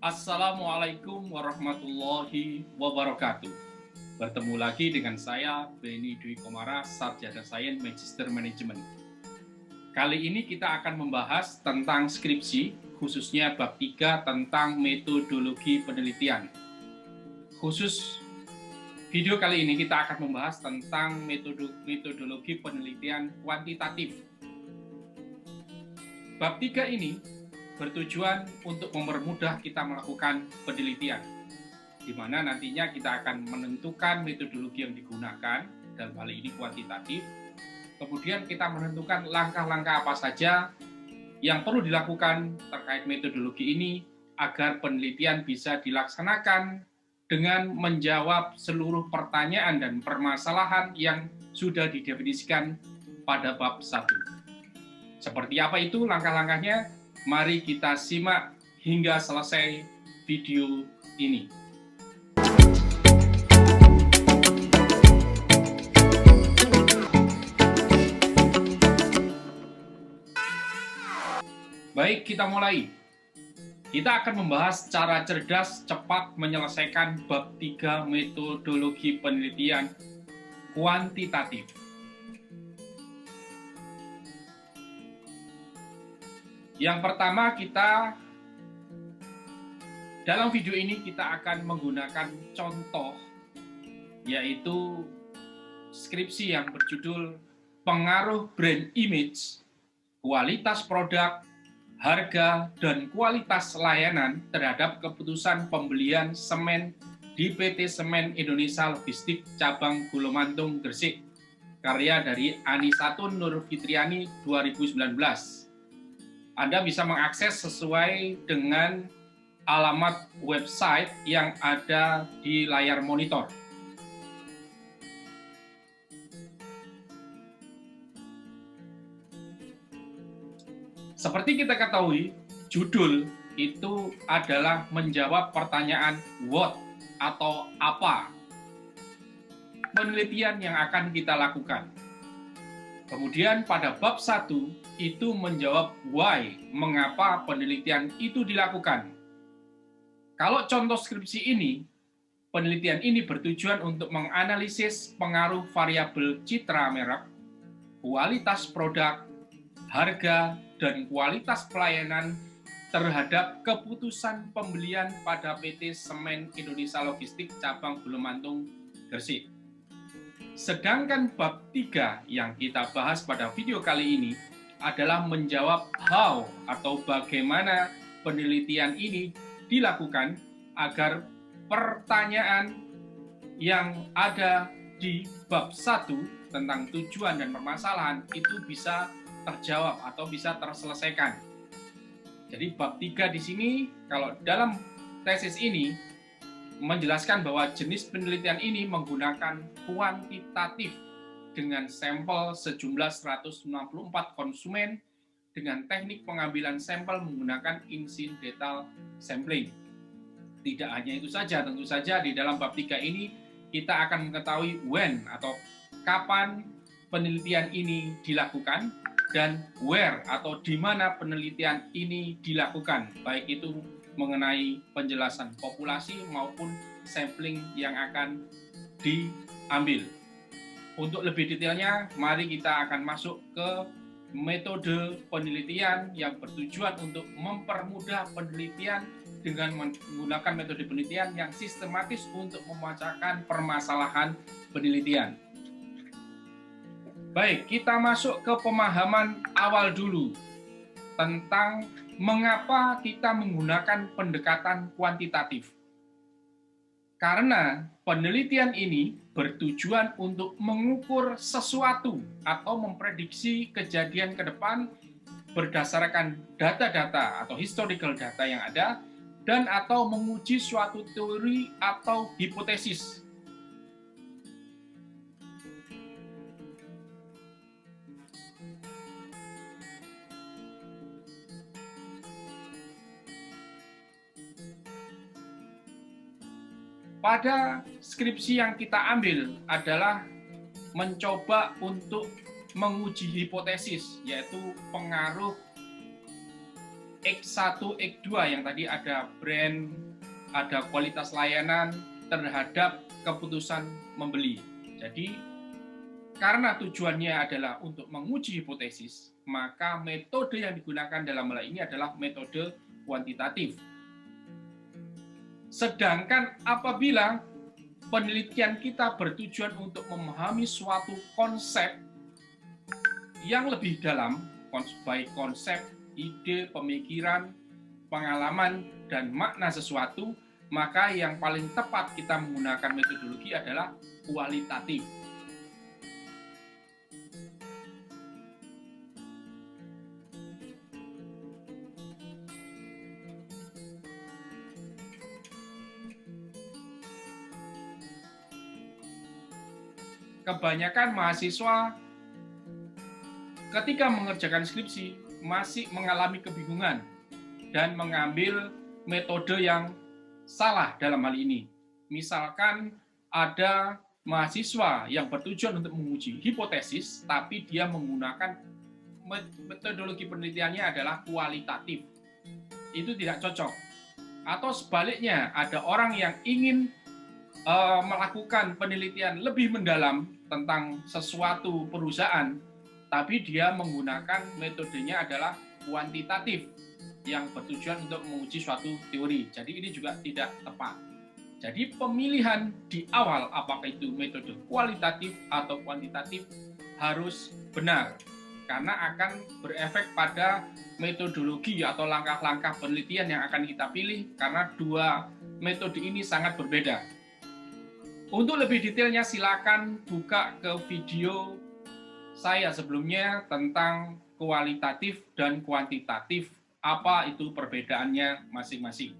Assalamualaikum warahmatullahi wabarakatuh. Bertemu lagi dengan saya, Beni Dwi Komara, Sarjana Sains Magister Manajemen. Kali ini kita akan membahas tentang skripsi, khususnya bab 3 tentang metodologi penelitian. Khusus video kali ini kita akan membahas tentang metodologi penelitian kuantitatif. Bab 3 ini bertujuan untuk mempermudah kita melakukan penelitian, di mana nantinya kita akan menentukan metodologi yang digunakan, dalam hal ini kuantitatif. Kemudian kita menentukan langkah-langkah apa saja yang perlu dilakukan terkait metodologi ini agar penelitian bisa dilaksanakan dengan menjawab seluruh pertanyaan dan permasalahan yang sudah didefinisikan pada bab 1. Seperti apa itu langkah-langkahnya? Mari kita simak hingga selesai video ini. Baik, kita mulai. Kita akan membahas cara cerdas cepat menyelesaikan bab 3 metodologi penelitian kuantitatif. Yang pertama, dalam video ini kita akan menggunakan contoh, yaitu skripsi yang berjudul Pengaruh Brand Image, Kualitas Produk, Harga, dan Kualitas Layanan terhadap keputusan pembelian semen di PT Semen Indonesia Logistik Cabang Gulumantung, Gresik. Karya dari Anisatun Nur Fitriani 2019. Anda bisa mengakses sesuai dengan alamat website yang ada di layar monitor. Seperti kita ketahui, judul itu adalah menjawab pertanyaan what atau apa penelitian yang akan kita lakukan. Kemudian pada bab 1 itu menjawab why, mengapa penelitian itu dilakukan. Kalau contoh skripsi ini, penelitian ini bertujuan untuk menganalisis pengaruh variabel citra merek, kualitas produk, harga, dan kualitas pelayanan terhadap keputusan pembelian pada PT Semen Indonesia Logistik Cabang Gulumantung, Gresik. Sedangkan bab 3 yang kita bahas pada video kali ini adalah menjawab how atau bagaimana penelitian ini dilakukan agar pertanyaan yang ada di bab 1 tentang tujuan dan permasalahan itu bisa terjawab atau bisa terselesaikan. Jadi bab 3 di sini, kalau dalam tesis ini menjelaskan bahwa jenis penelitian ini menggunakan kuantitatif dengan sampel sejumlah 194 konsumen dengan teknik pengambilan sampel menggunakan incidental sampling. Tidak hanya itu saja, tentu saja di dalam bab 3 ini kita akan mengetahui when atau kapan penelitian ini dilakukan dan where atau di mana penelitian ini dilakukan, baik itu mengenai penjelasan populasi maupun sampling yang akan diambil. Untuk lebih detailnya, mari kita akan masuk ke metode penelitian yang bertujuan untuk mempermudah penelitian dengan menggunakan metode penelitian yang sistematis untuk memecahkan permasalahan penelitian. Baik, kita masuk ke pemahaman awal dulu tentang mengapa kita menggunakan pendekatan kuantitatif. Karena penelitian ini bertujuan untuk mengukur sesuatu atau memprediksi kejadian ke depan berdasarkan data-data atau historical data yang ada dan atau menguji suatu teori atau hipotesis. Pada skripsi yang kita ambil adalah mencoba untuk menguji hipotesis, yaitu pengaruh X1, X2 yang tadi ada brand, ada kualitas layanan terhadap keputusan membeli. Jadi karena tujuannya adalah untuk menguji hipotesis, maka metode yang digunakan dalam hal ini adalah metode kuantitatif. Sedangkan apabila penelitian kita bertujuan untuk memahami suatu konsep yang lebih dalam, baik konsep, ide, pemikiran, pengalaman, dan makna sesuatu, maka yang paling tepat kita menggunakan metodologi adalah kualitatif. Kebanyakan mahasiswa ketika mengerjakan skripsi masih mengalami kebingungan dan mengambil metode yang salah dalam hal ini. Misalkan ada mahasiswa yang bertujuan untuk menguji hipotesis, tapi dia menggunakan metodologi penelitiannya adalah kualitatif. Itu tidak cocok. Atau sebaliknya, ada orang yang ingin melakukan penelitian lebih mendalam tentang sesuatu perusahaan, tapi dia menggunakan metodenya adalah kuantitatif yang bertujuan untuk menguji suatu teori. Jadi ini juga tidak tepat. Jadi pemilihan di awal apakah itu metode kualitatif atau kuantitatif harus benar, karena akan berefek pada metodologi atau langkah-langkah penelitian yang akan kita pilih, karena dua metode ini sangat berbeda. Untuk lebih detailnya silakan buka ke video saya sebelumnya tentang kualitatif dan kuantitatif, apa itu perbedaannya masing-masing.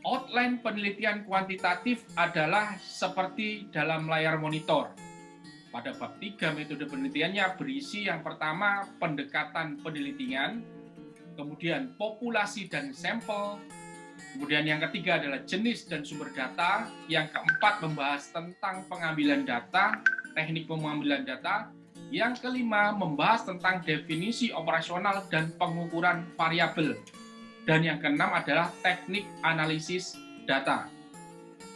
Outline penelitian kuantitatif adalah seperti dalam layar monitor. Pada bab 3 metode penelitiannya berisi yang pertama pendekatan penelitian, kemudian populasi dan sampel, kemudian yang ketiga adalah jenis dan sumber data, yang keempat membahas tentang pengambilan data, teknik pengambilan data, yang kelima membahas tentang definisi operasional dan pengukuran variabel, dan yang keenam adalah teknik analisis data.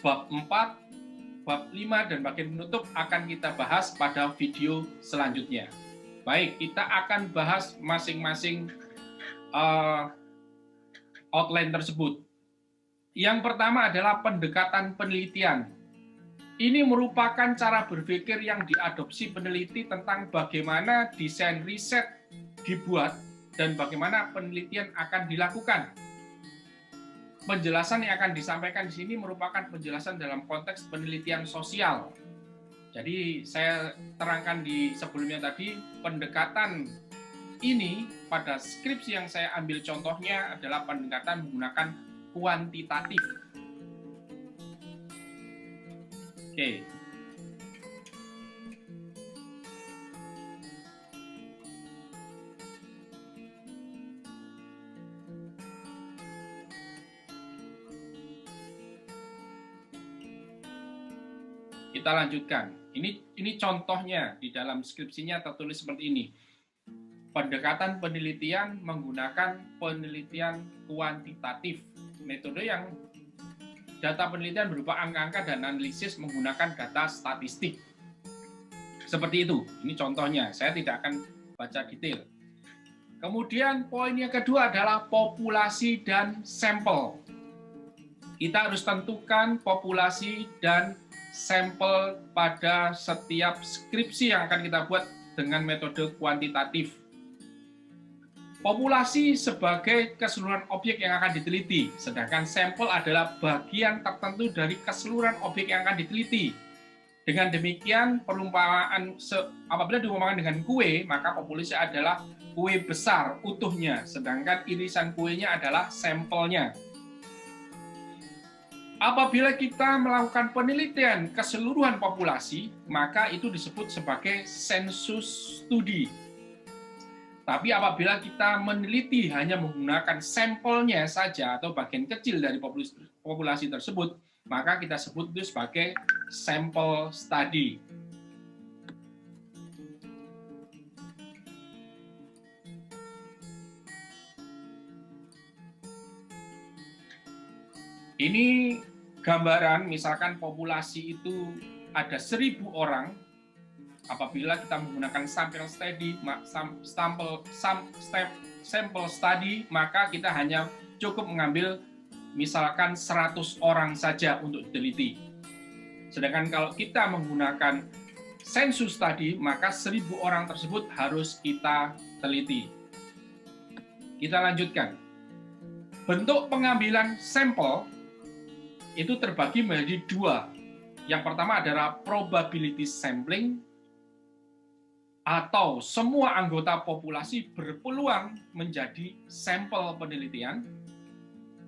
Bab 4, bab 5, dan bagian penutup akan kita bahas pada video selanjutnya. Baik, kita akan bahas masing-masing outline tersebut. Yang pertama adalah pendekatan penelitian. Ini merupakan cara berpikir yang diadopsi peneliti tentang bagaimana desain riset dibuat dan bagaimana penelitian akan dilakukan. Penjelasan yang akan disampaikan di sini merupakan penjelasan dalam konteks penelitian sosial. Jadi saya terangkan di sebelumnya tadi, pendekatan ini pada skripsi yang saya ambil contohnya adalah pendekatan menggunakan kuantitatif. Oke. Kita lanjutkan. Ini contohnya di dalam skripsinya tertulis seperti ini. Pendekatan penelitian menggunakan penelitian kuantitatif. Metode yang data penelitian berupa angka-angka dan analisis menggunakan data statistik. Seperti itu. Ini contohnya. Saya tidak akan baca detail. Kemudian poin yang kedua adalah populasi dan sampel. Kita harus tentukan populasi dan sampel pada setiap skripsi yang akan kita buat dengan metode kuantitatif. Populasi sebagai keseluruhan objek yang akan diteliti, sedangkan sampel adalah bagian tertentu dari keseluruhan objek yang akan diteliti. Dengan demikian, perumpamaan apabila diumpamakan dengan kue, maka populasi adalah kue besar utuhnya, sedangkan irisan kuenya adalah sampelnya. Apabila kita melakukan penelitian keseluruhan populasi, maka itu disebut sebagai sensus studi. Tapi apabila kita meneliti hanya menggunakan sampelnya saja atau bagian kecil dari populasi tersebut, maka kita sebut itu sebagai sample study. Ini gambaran, misalkan populasi itu ada 1.000 orang, apabila kita menggunakan sample study, maka kita hanya cukup mengambil misalkan 100 orang saja untuk diteliti. Sedangkan kalau kita menggunakan sensus study, maka 1.000 orang tersebut harus kita teliti. Kita lanjutkan. Bentuk pengambilan sampel itu terbagi menjadi dua. Yang pertama adalah probability sampling, atau semua anggota populasi berpeluang menjadi sampel penelitian,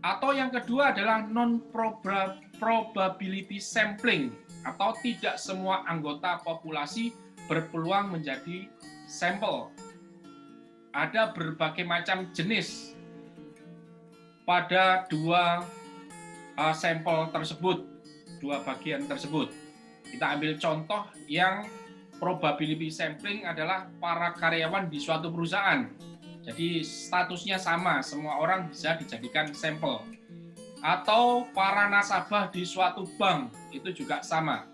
atau yang kedua adalah non-probability sampling, atau tidak semua anggota populasi berpeluang menjadi sampel. Ada berbagai macam jenis pada dua sampel tersebut, dua bagian tersebut. Kita ambil contoh yang probability sampling adalah para karyawan di suatu perusahaan. Jadi statusnya sama, semua orang bisa dijadikan sampel. Atau para nasabah di suatu bank, itu juga sama.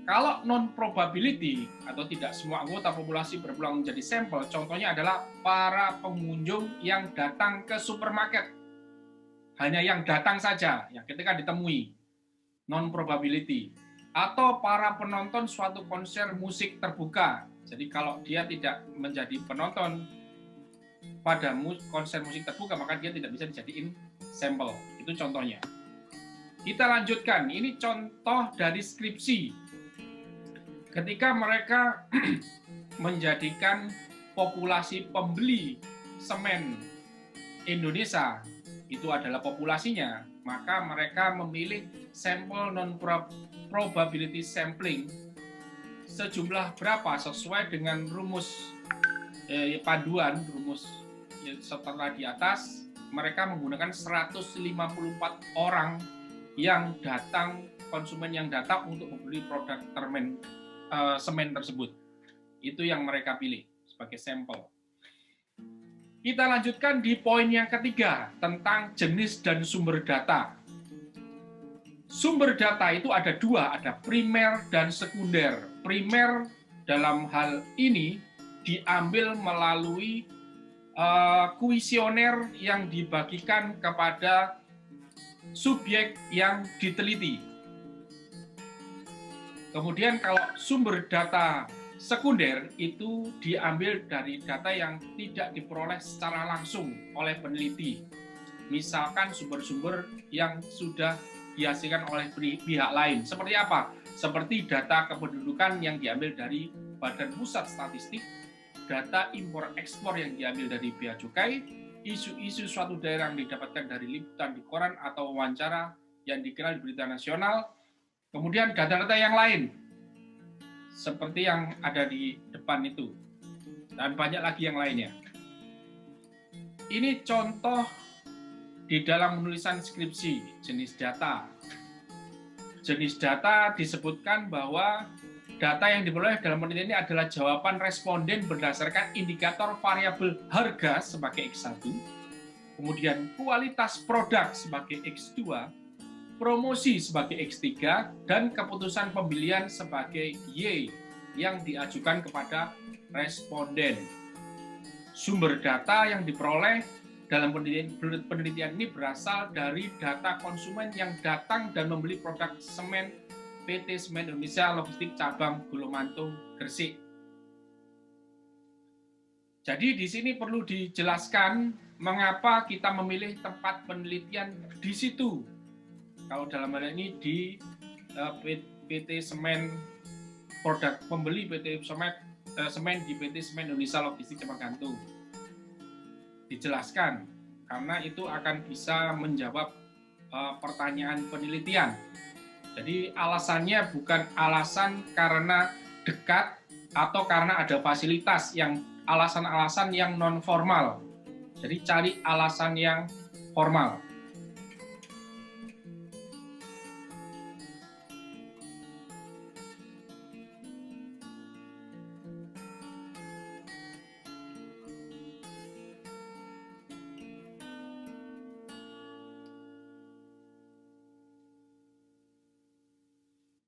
Kalau non-probability atau tidak semua anggota populasi berpeluang menjadi sampel, contohnya adalah para pengunjung yang datang ke supermarket. Hanya yang datang saja, yang ketika ditemui, non-probability. Atau para penonton suatu konser musik terbuka. Jadi kalau dia tidak menjadi penonton pada konser musik terbuka, maka dia tidak bisa dijadiin sampel. Itu contohnya. Kita lanjutkan. Ini contoh dari skripsi. Ketika mereka menjadikan populasi pembeli semen Indonesia, itu adalah populasinya, maka mereka memilih sampel non-probability sampling sejumlah berapa sesuai dengan rumus panduan, rumus setelah di atas. Mereka menggunakan 154 orang yang datang, konsumen yang datang untuk membeli produk semen tersebut. Itu yang mereka pilih sebagai sampel. Kita lanjutkan di poin yang ketiga, tentang jenis dan sumber data. Sumber data itu ada dua, ada primer dan sekunder. Primer dalam hal ini diambil melalui kuesioner yang dibagikan kepada subjek yang diteliti. Kemudian kalau sumber data sekunder itu diambil dari data yang tidak diperoleh secara langsung oleh peneliti. Misalkan sumber-sumber yang sudah dihasilkan oleh pihak lain. Seperti apa? Seperti data kependudukan yang diambil dari Badan Pusat Statistik, data impor-ekspor yang diambil dari Bea Cukai, isu-isu suatu daerah yang didapatkan dari liputan di koran atau wawancara yang dikenal di berita nasional, kemudian data-data yang lain, seperti yang ada di depan itu, dan banyak lagi yang lainnya. Ini contoh di dalam penulisan skripsi, jenis data. Jenis data disebutkan bahwa data yang diperoleh dalam penelitian ini adalah jawaban responden berdasarkan indikator variabel harga sebagai X1, kemudian kualitas produk sebagai X2, promosi sebagai X3, dan keputusan pembelian sebagai Y yang diajukan kepada responden. Sumber data yang diperoleh dalam penelitian ini berasal dari data konsumen yang datang dan membeli produk semen PT Semen Indonesia Logistik Cabang Golomantung, Gresik. Jadi di sini perlu dijelaskan mengapa kita memilih tempat penelitian di situ. Kalau dalam hal ini di PT Semen, produk pembeli PT Semen di PT Semen Indonesia Logistik Cabang Gantung. Dijelaskan, karena itu akan bisa menjawab pertanyaan penelitian. Jadi alasannya bukan alasan karena dekat atau karena ada fasilitas, yang alasan-alasan yang non formal. Jadi cari alasan yang formal.